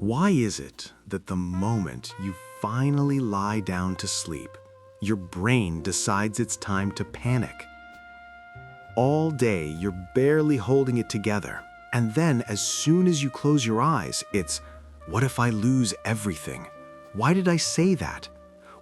Why is it that the moment you finally lie down to sleep, your brain decides it's time to panic? All day, you're barely holding it together, and then as soon as you close your eyes, it's, what if I lose everything? Why did I say that?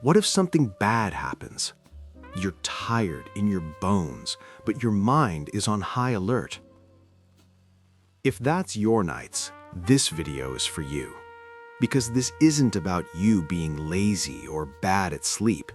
What if something bad happens? You're tired in your bones, but your mind is on high alert. If that's your nights, this video is for you. Because this isn't about you being lazy or bad at sleep.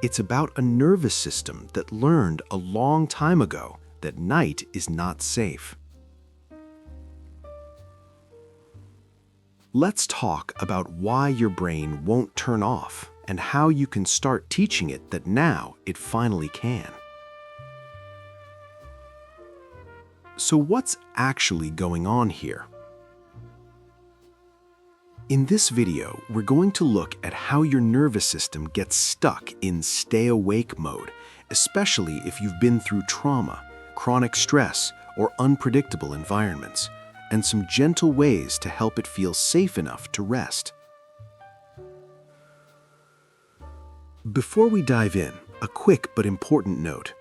It's about a nervous system that learned a long time ago that night is not safe. Let's talk about why your brain won't turn off and how you can start teaching it that now it finally can. So what's actually going on here? In this video, we're going to look at how your nervous system gets stuck in stay awake mode, especially if you've been through trauma, chronic stress, or unpredictable environments, and some gentle ways to help it feel safe enough to rest. Before we dive in, a quick but important note.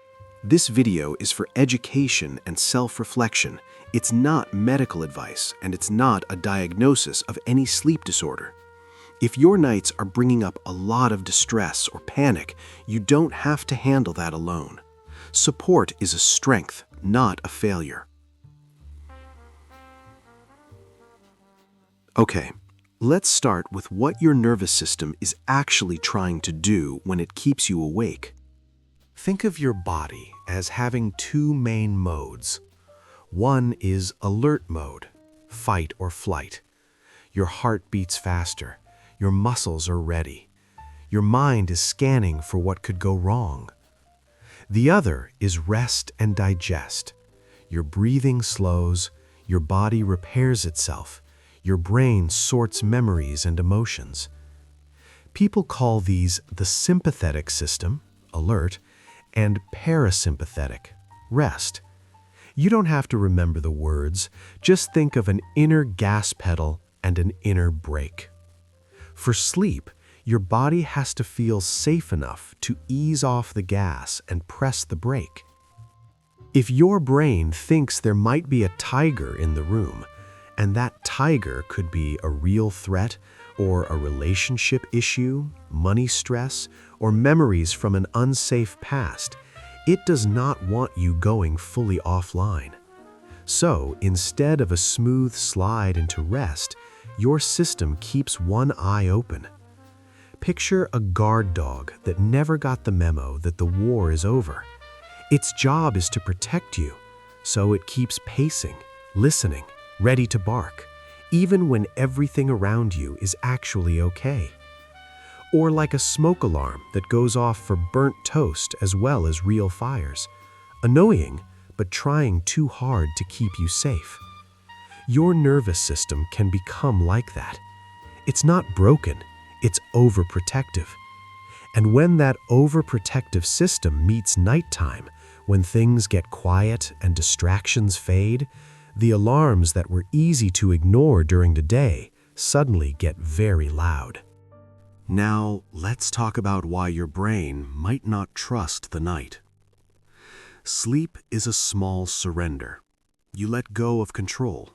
This video is for education and self-reflection. It's not medical advice, and it's not a diagnosis of any sleep disorder. If your nights are bringing up a lot of distress or panic, you don't have to handle that alone. Support is a strength, not a failure. Okay, let's start with what your nervous system is actually trying to do when it keeps you awake. Think of your body as having two main modes. One is alert mode, fight or flight. Your heart beats faster, your muscles are ready. Your mind is scanning for what could go wrong. The other is rest and digest. Your breathing slows, your body repairs itself, your brain sorts memories and emotions. People call these the sympathetic system, alert, and parasympathetic, rest. You don't have to remember the words, just think of an inner gas pedal and an inner brake. For sleep, your body has to feel safe enough to ease off the gas and press the brake. If your brain thinks there might be a tiger in the room, and that tiger could be a real threat or a relationship issue, money stress, or memories from an unsafe past, it does not want you going fully offline. So, instead of a smooth slide into rest, your system keeps one eye open. Picture a guard dog that never got the memo that the war is over. Its job is to protect you, so it keeps pacing, listening, ready to bark, even when everything around you is actually okay. Or like a smoke alarm that goes off for burnt toast as well as real fires. Annoying, but trying too hard to keep you safe. Your nervous system can become like that. It's not broken, it's overprotective. And when that overprotective system meets nighttime, when things get quiet and distractions fade, the alarms that were easy to ignore during the day suddenly get very loud. Now, let's talk about why your brain might not trust the night. Sleep is a small surrender. You let go of control.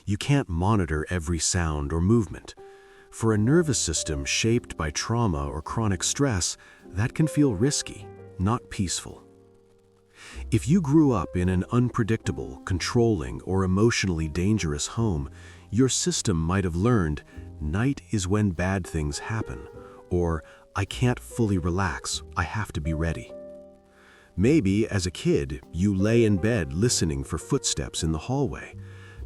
You can't monitor every sound or movement. For a nervous system shaped by trauma or chronic stress, that can feel risky, not peaceful. If you grew up in an unpredictable, controlling, or emotionally dangerous home, your system might have learned, night is when bad things happen, or I can't fully relax, I have to be ready. Maybe, as a kid, you lay in bed listening for footsteps in the hallway,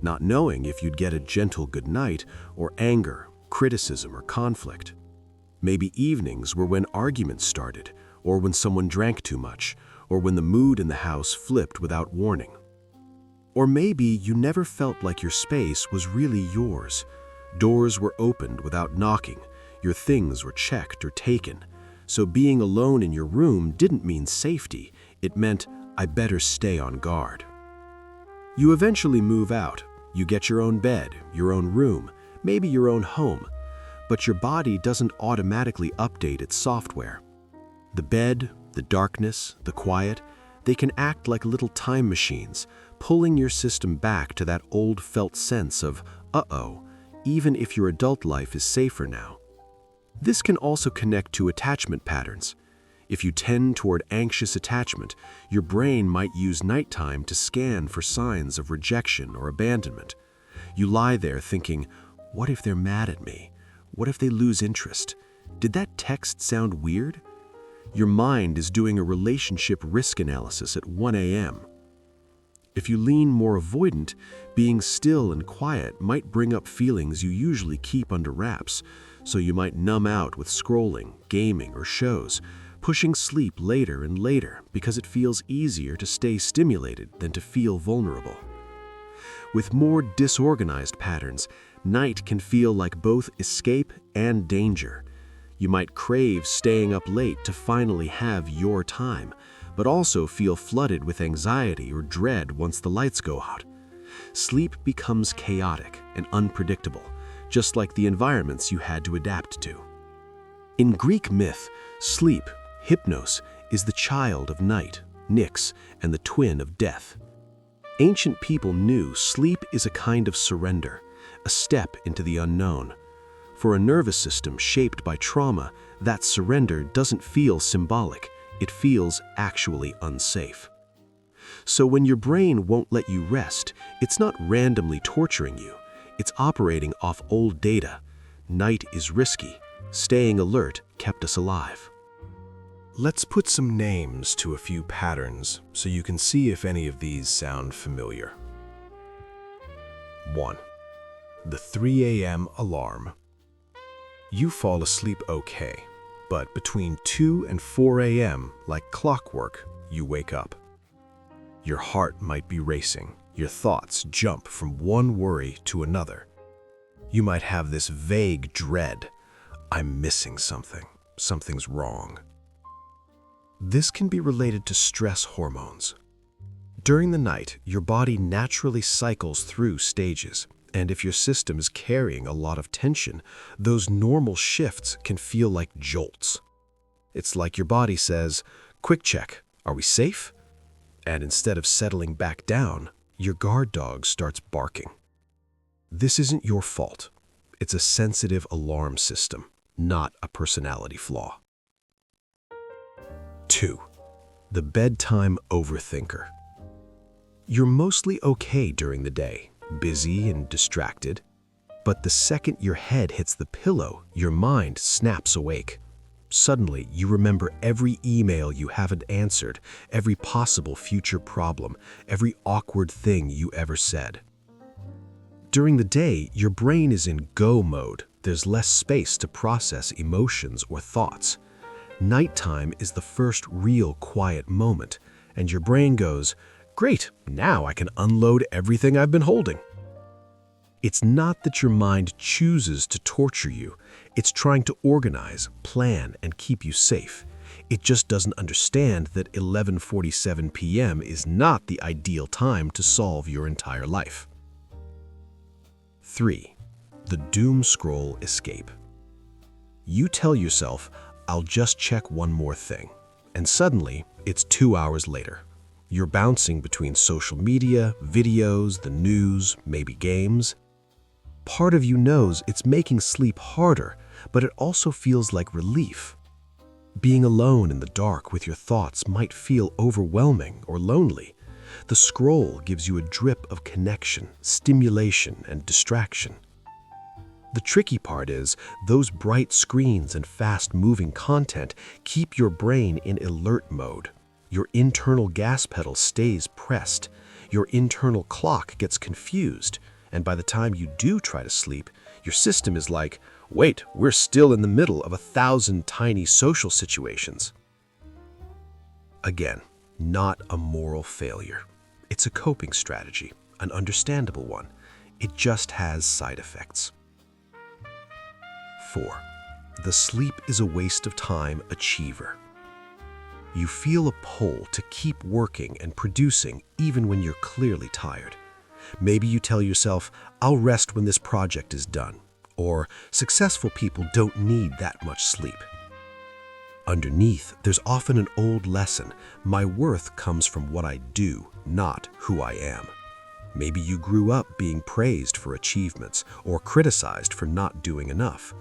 not knowing if you'd get a gentle goodnight or anger, criticism, or conflict. Maybe evenings were when arguments started, or when someone drank too much, or when the mood in the house flipped without warning. Or maybe you never felt like your space was really yours. Doors were opened without knocking, your things were checked or taken, so being alone in your room didn't mean safety, it meant I better stay on guard. You eventually move out, you get your own bed, your own room, maybe your own home, but your body doesn't automatically update its software. The bed, the darkness, the quiet, they can act like little time machines, pulling your system back to that old felt sense of, uh-oh, even if your adult life is safer now. This can also connect to attachment patterns. If you tend toward anxious attachment, your brain might use nighttime to scan for signs of rejection or abandonment. You lie there thinking, what if they're mad at me? What if they lose interest? Did that text sound weird? Your mind is doing a relationship risk analysis at 1 a.m. If you lean more avoidant, being still and quiet might bring up feelings you usually keep under wraps, so you might numb out with scrolling, gaming, or shows, pushing sleep later and later because it feels easier to stay stimulated than to feel vulnerable. With more disorganized patterns, night can feel like both escape and danger. You might crave staying up late to finally have your time, but also feel flooded with anxiety or dread once the lights go out. Sleep becomes chaotic and unpredictable, just like the environments you had to adapt to. In Greek myth, sleep, hypnos, is the child of night, Nyx, and the twin of death. Ancient people knew sleep is a kind of surrender, a step into the unknown. For a nervous system shaped by trauma, that surrender doesn't feel symbolic, it feels actually unsafe. So when your brain won't let you rest, it's not randomly torturing you, it's operating off old data. Night is risky, staying alert kept us alive. Let's put some names to a few patterns so you can see if any of these sound familiar. 1. The 3 a.m. alarm. You fall asleep okay, but between 2 and 4 a.m., like clockwork, you wake up. Your heart might be racing, your thoughts jump from one worry to another. You might have this vague dread, I'm missing something, something's wrong. This can be related to stress hormones. During the night, your body naturally cycles through stages, and if your system is carrying a lot of tension, those normal shifts can feel like jolts. It's like your body says, quick check, are we safe? And instead of settling back down, your guard dog starts barking. This isn't your fault. It's a sensitive alarm system, not a personality flaw. 2. The bedtime overthinker. You're mostly okay during the day, busy and distracted, but the second your head hits the pillow, your mind snaps awake. Suddenly, you remember every email you haven't answered, every possible future problem, every awkward thing you ever said. During the day, your brain is in go mode. There's less space to process emotions or thoughts. Nighttime is the first real quiet moment, and your brain goes, great, now I can unload everything I've been holding. It's not that your mind chooses to torture you. It's trying to organize, plan, and keep you safe. It just doesn't understand that 11:47 p.m. is not the ideal time to solve your entire life. 3. The doom scroll escape. You tell yourself, I'll just check one more thing. And suddenly, it's 2 hours later. You're bouncing between social media, videos, the news, maybe games. Part of you knows it's making sleep harder, but it also feels like relief. Being alone in the dark with your thoughts might feel overwhelming or lonely. The scroll gives you a drip of connection, stimulation, and distraction. The tricky part is, those bright screens and fast-moving content keep your brain in alert mode. Your internal gas pedal stays pressed. Your internal clock gets confused. And by the time you do try to sleep, your system is like, wait, we're still in the middle of 1,000 tiny social situations. Again, not a moral failure. It's a coping strategy, an understandable one. It just has side effects. 4. The sleep is a waste of time achiever. You feel a pull to keep working and producing even when you're clearly tired. Maybe you tell yourself, I'll rest when this project is done. or successful people don't need that much sleep. Underneath, there's often an old lesson: my worth comes from what I do, not who I am. Maybe you grew up being praised for achievements or criticized for not doing enough.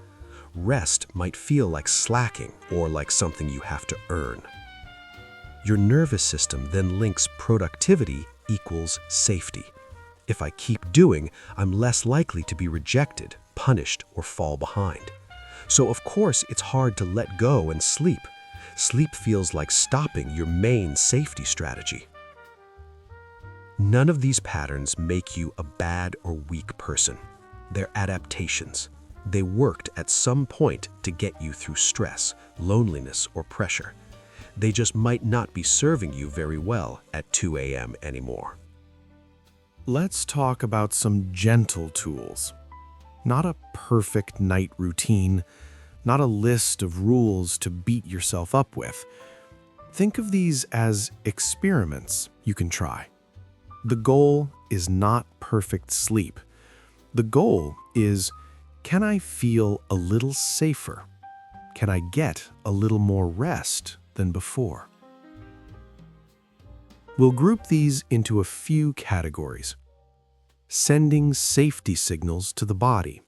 Rest might feel like slacking or like something you have to earn. Your nervous system then links productivity equals safety. If I keep doing, I'm less likely to be rejected, punished, or fall behind. So of course it's hard to let go and sleep. Sleep feels like stopping your main safety strategy. None of these patterns make you a bad or weak person. They're adaptations. They worked at some point to get you through stress, loneliness, or pressure. They just might not be serving you very well at 2 a.m. anymore. Let's talk about some gentle tools. Not a perfect night routine, not a list of rules to beat yourself up with. Think of these as experiments you can try. The goal is not perfect sleep. The goal is, can I feel a little safer? Can I get a little more rest than before? We'll group these into a few categories. Sending safety signals to the body.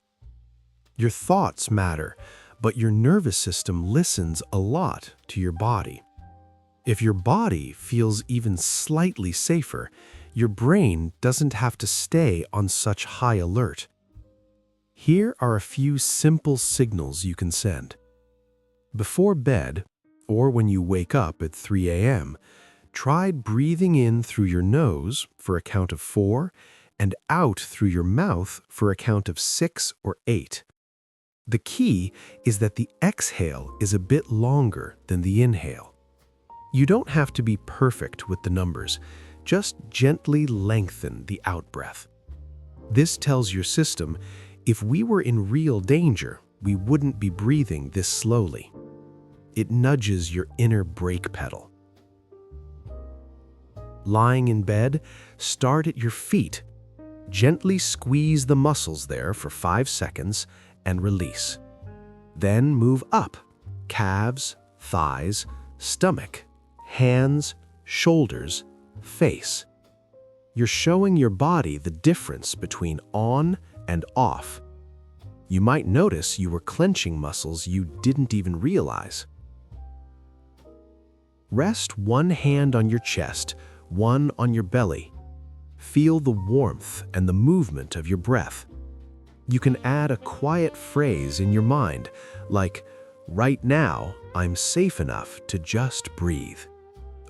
Your thoughts matter, but your nervous system listens a lot to your body. If your body feels even slightly safer, your brain doesn't have to stay on such high alert. Here are a few simple signals you can send. Before bed, or when you wake up at 3 a.m., try breathing in through your nose for a count of 4 and out through your mouth for a count of 6 or 8. The key is that the exhale is a bit longer than the inhale. You don't have to be perfect with the numbers. Just gently lengthen the out-breath. This tells your system, if we were in real danger, we wouldn't be breathing this slowly. It nudges your inner brake pedal. Lying in bed, start at your feet. Gently squeeze the muscles there for 5 seconds and release. Then move up, calves, thighs, stomach, hands, shoulders, face. You're showing your body the difference between on and off. You might notice you were clenching muscles you didn't even realize. Rest one hand on your chest, one on your belly. Feel the warmth and the movement of your breath. You can add a quiet phrase in your mind, like, "Right now, I'm safe enough to just breathe."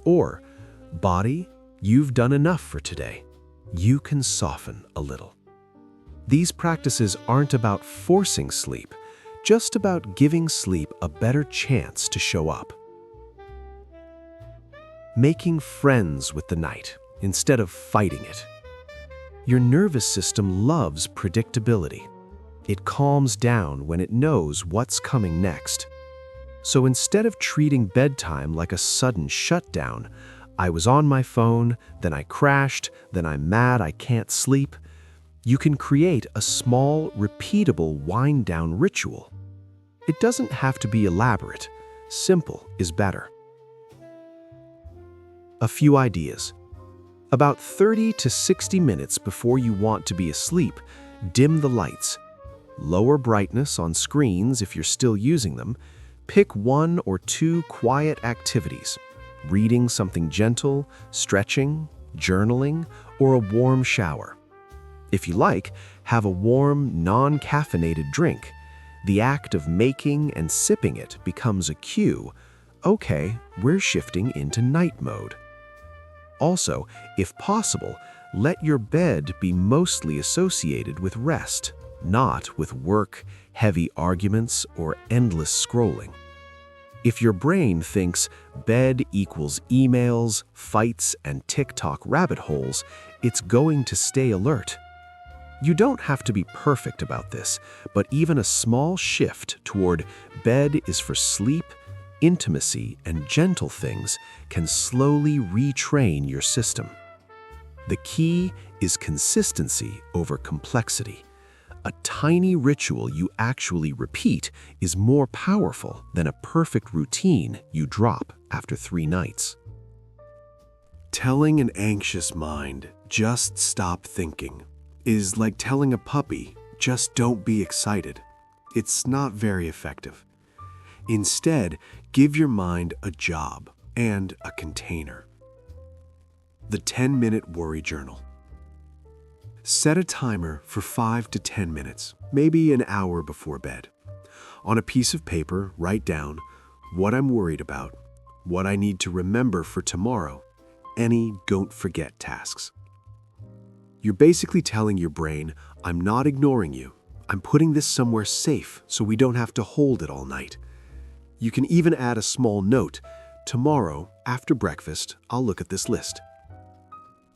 Or, "Body, you've done enough for today. You can soften a little." These practices aren't about forcing sleep, just about giving sleep a better chance to show up. Making friends with the night instead of fighting it. Your nervous system loves predictability. It calms down when it knows what's coming next. So instead of treating bedtime like a sudden shutdown, I was on my phone, then I crashed, then I'm mad I can't sleep, you can create a small, repeatable wind-down ritual. It doesn't have to be elaborate. Simple is better. A few ideas. About 30 to 60 minutes before you want to be asleep, dim the lights. Lower brightness on screens if you're still using them. Pick 1 or 2 quiet activities. Reading something gentle, stretching, journaling, or a warm shower. If you like, have a warm, non-caffeinated drink. The act of making and sipping it becomes a cue. Okay, we're shifting into night mode. Also, if possible, let your bed be mostly associated with rest, not with work, heavy arguments, or endless scrolling. If your brain thinks bed equals emails, fights, and TikTok rabbit holes, it's going to stay alert. You don't have to be perfect about this, but even a small shift toward bed is for sleep, intimacy, and gentle things can slowly retrain your system. The key is consistency over complexity. A tiny ritual you actually repeat is more powerful than a perfect routine you drop after 3 nights. Telling an anxious mind, just stop thinking, is like telling a puppy, just don't be excited. It's not very effective. Instead, give your mind a job and a container. The 10-minute worry journal. Set a timer for 5 to 10 minutes, maybe an hour before bed. On a piece of paper, write down what I'm worried about, what I need to remember for tomorrow, any don't forget tasks. You're basically telling your brain, I'm not ignoring you. I'm putting this somewhere safe so we don't have to hold it all night. You can even add a small note. Tomorrow, after breakfast, I'll look at this list.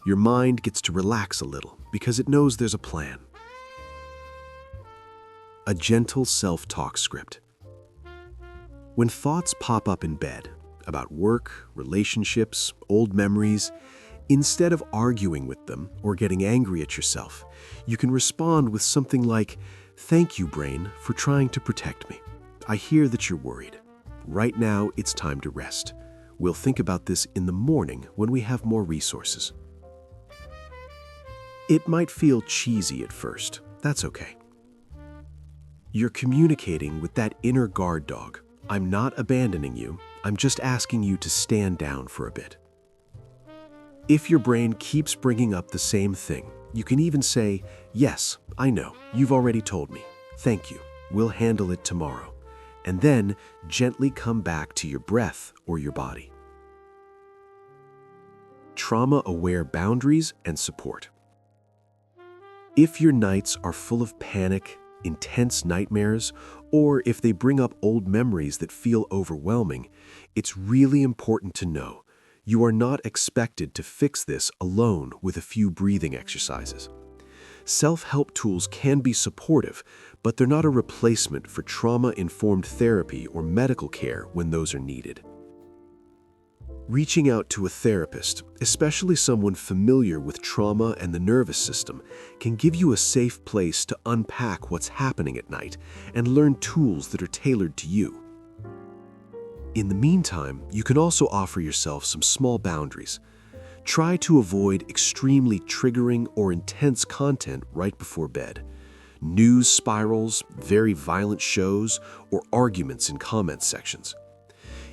Your mind gets to relax a little because it knows there's a plan. A gentle self-talk script. When thoughts pop up in bed about work, relationships, old memories, instead of arguing with them or getting angry at yourself, you can respond with something like, "Thank you, brain, for trying to protect me. I hear that you're worried. Right now, it's time to rest. We'll think about this in the morning when we have more resources." It might feel cheesy at first. That's okay. You're communicating with that inner guard dog. I'm not abandoning you. I'm just asking you to stand down for a bit. If your brain keeps bringing up the same thing, you can even say, "Yes, I know. You've already told me. Thank you. We'll handle it tomorrow." And then gently come back to your breath or your body. Trauma-aware boundaries and support. If your nights are full of panic, intense nightmares, or if they bring up old memories that feel overwhelming, it's really important to know you are not expected to fix this alone with a few breathing exercises. Self-help tools can be supportive, but they're not a replacement for trauma-informed therapy or medical care when those are needed. Reaching out to a therapist, especially someone familiar with trauma and the nervous system, can give you a safe place to unpack what's happening at night and learn tools that are tailored to you. In the meantime, you can also offer yourself some small boundaries. Try to avoid extremely triggering or intense content right before bed. News spirals, very violent shows, or arguments in comment sections.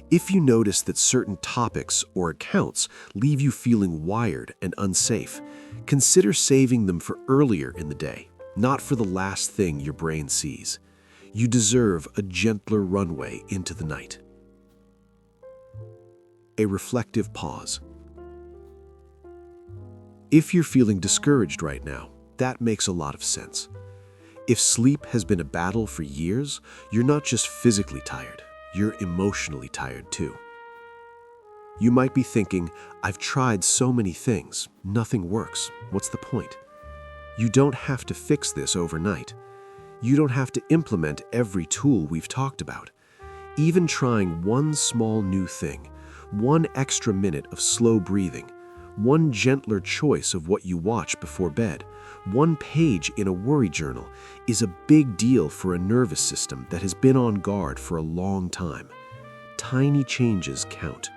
If you notice that certain topics or accounts leave you feeling wired and unsafe, consider saving them for earlier in the day, not for the last thing your brain sees. You deserve a gentler runway into the night. A reflective pause. If you're feeling discouraged right now, that makes a lot of sense. If sleep has been a battle for years, you're not just physically tired. You're emotionally tired too. You might be thinking, I've tried so many things, nothing works. What's the point? You don't have to fix this overnight. You don't have to implement every tool we've talked about. Even trying one small new thing, one extra minute of slow breathing, one gentler choice of what you watch before bed, one page in a worry journal is a big deal for a nervous system that has been on guard for a long time. Tiny changes count.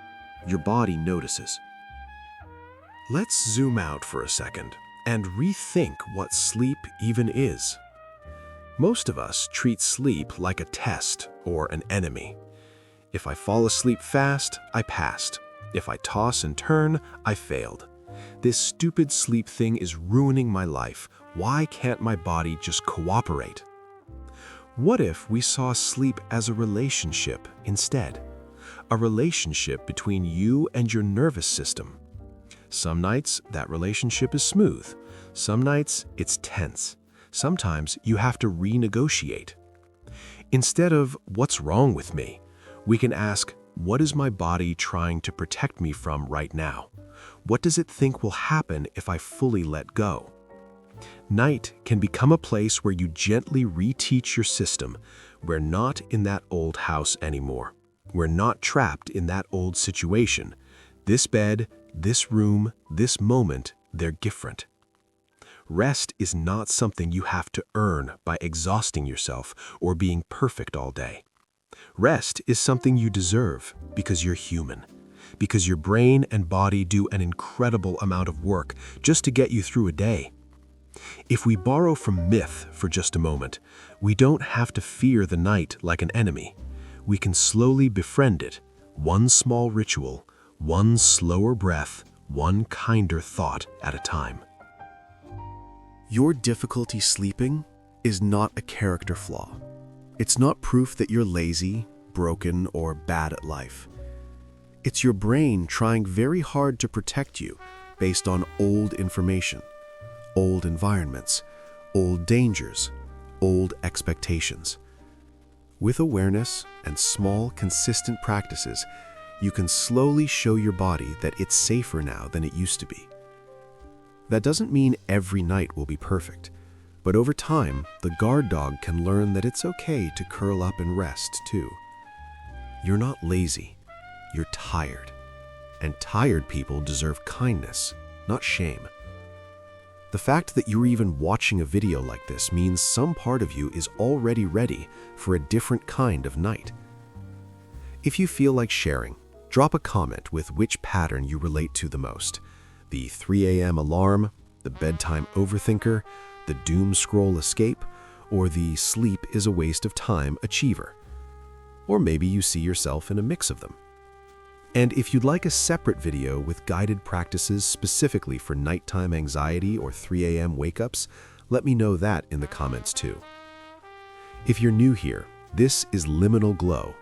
Your body notices. Let's zoom out for a second and rethink what sleep even is. Most of us treat sleep like a test or an enemy. If I fall asleep fast, I passed. If I toss and turn, I failed. This stupid sleep thing is ruining my life. Why can't my body just cooperate? What if we saw sleep as a relationship instead? A relationship between you and your nervous system. Some nights, that relationship is smooth. Some nights, it's tense. Sometimes you have to renegotiate. Instead of, what's wrong with me? We can ask, what is my body trying to protect me from right now? What does it think will happen if I fully let go? Night can become a place where you gently reteach your system. We're not in that old house anymore. We're not trapped in that old situation. This bed, this room, this moment, they're different. Rest is not something you have to earn by exhausting yourself or being perfect all day. Rest is something you deserve because you're human, because your brain and body do an incredible amount of work just to get you through a day. If we borrow from myth for just a moment, we don't have to fear the night like an enemy. We can slowly befriend it, one small ritual, one slower breath, one kinder thought at a time. Your difficulty sleeping is not a character flaw. It's not proof that you're lazy, broken, or bad at life. It's your brain trying very hard to protect you based on old information, old environments, old dangers, old expectations. With awareness and small, consistent practices, you can slowly show your body that it's safer now than it used to be. That doesn't mean every night will be perfect, but over time, the guard dog can learn that it's okay to curl up and rest too. You're not lazy, you're tired. And tired people deserve kindness, not shame. The fact that you're even watching a video like this means some part of you is already ready for a different kind of night. If you feel like sharing, drop a comment with which pattern you relate to the most. The 3 a.m. alarm, the bedtime overthinker, the doom scroll escape, or the sleep is a waste of time achiever. Or maybe you see yourself in a mix of them. And if you'd like a separate video with guided practices specifically for nighttime anxiety or 3 a.m. wake-ups, let me know that in the comments too. If you're new here, this is Liminal Glow,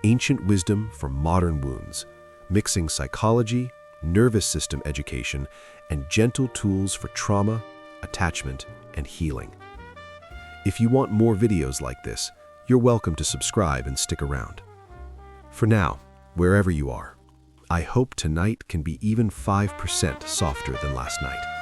ancient wisdom for modern wounds, mixing psychology, nervous system education, and gentle tools for trauma, attachment, and healing. If you want more videos like this, you're welcome to subscribe and stick around. For now, wherever you are, I hope tonight can be even 5% softer than last night.